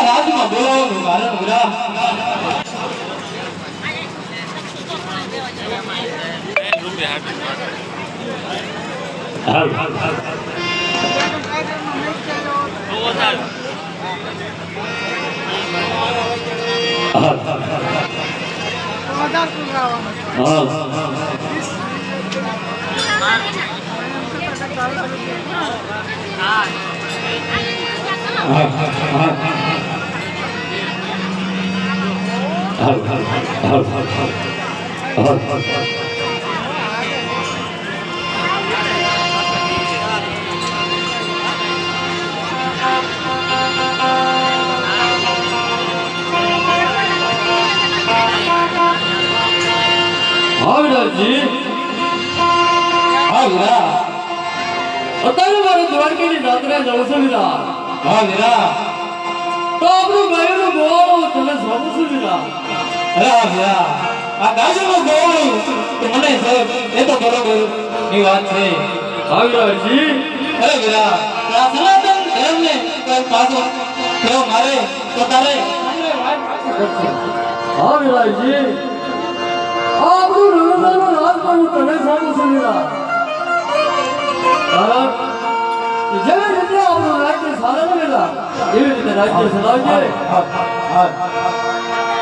રાજમાં બોલાવવાનું કારણ વિરા અત્યારે મારે દ્વારકાની જાત્રા જવું છે વીરા. હા વીરા, તો આપણું ગાયનું ગોવાળું તમે સ્વામી છું વીરા. અરે હા વીરા, આ ગાયનું ગોવાળું તો મને સાહેબ એ તો બરોબર ની વાત છે. હા વીરાજી, અરે વીરા, આ સનાતન ધર્મને કોઈ પાછો કેવો મારે તો તારે હા વીરાજી, આપણું રણુદાનું રાજ કરવું તમે સ્વામી છું વીરા. જેવી રીતે આપણું રાજ્ય સારા રહેલા એવી રીતે રાજ્ય ચલાવજે.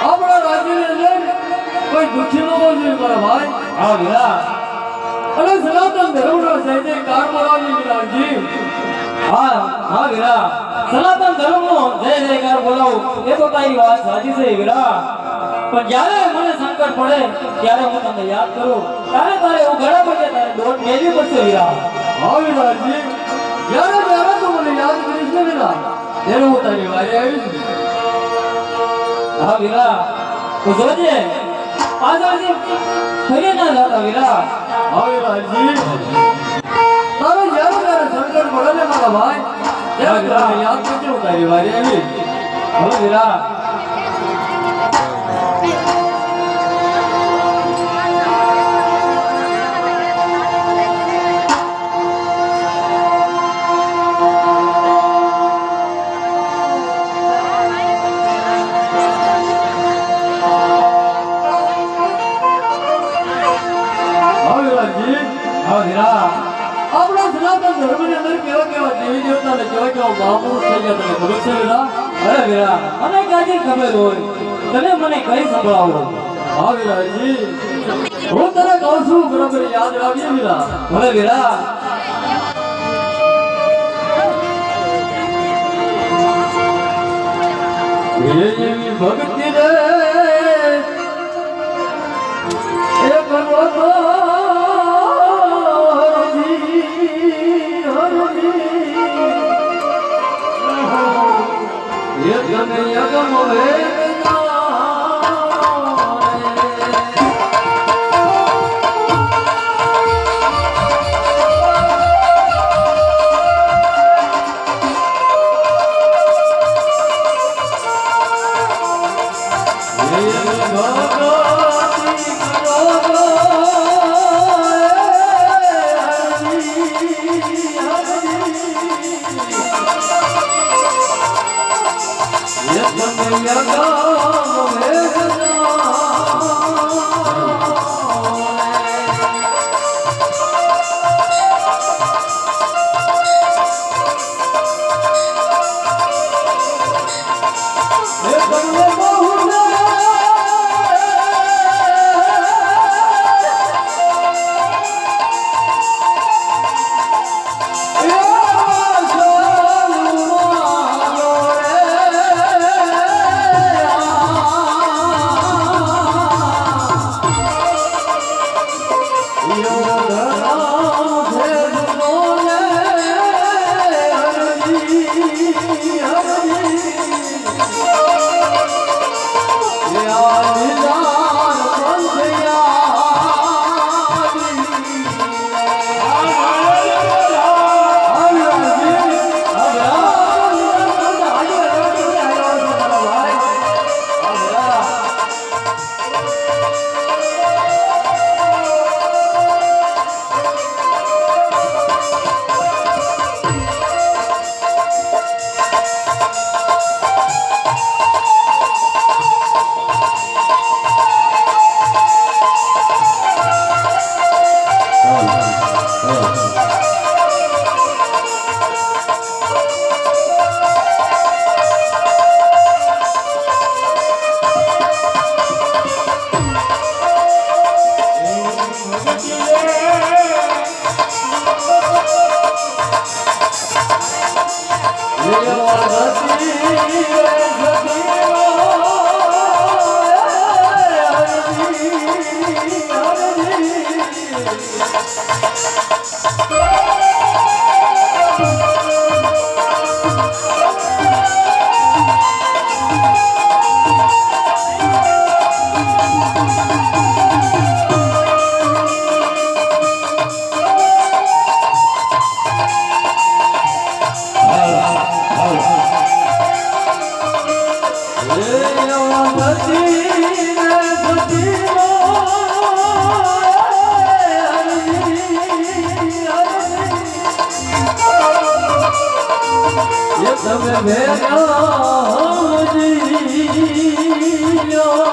આપણા રાજ્યની અંદર કોઈ દુઃખી ન હોવું જોઈએ મારા ભાઈ. હા વીરા, અને સનાતન ધર્મનો જય કારમાં લાવજે વીરાજી. હા હા વીરા, સનાતન ધર્મનો જય જયકાર બોલાવું એ તો તારી વાત સાચી છે વીરા. પણ જ્યારે મને સંકટ પડે ત્યારે હું તમને યાદ કરું ત્યારે તારે હું ઘણા પડે તારે દોટ મેળવી પડશે વીરા. હા વીરાજી, જ્યારે જ્યારે તું મને યાદ કરીશ ને વીરા ત્યારે હું તારી વારે આવીશ. હા વીરા, તું જોજે પાછળથી ફરી ના જતા વીરા. હા વીરાજી, તારે જ્યારે જ્યારે સંકટ પડે ને મારા ભાઈ ત્યારે ત્યારે યાદ કરજે, હું તારી વારે આવીશ. હા વીરા. આપણા સનાતન ધર્મની અંદર કેવા કેવા દેવી દેવતા ને કેવા કેવા મહાપુરુષ થઈ ગયા તને ખબર છે વીરા? અરે વીરા, મને ક્યાંથી ખબર હોય, તમે મને કઈ સંભળાવો. હા વીરાજી, હું તને કહું છું બરાબર યાદ રાખજે વીરા. ભલે વીરા. એવી ભક્તિ રે એ કરો તો તમે ભેગા જીયો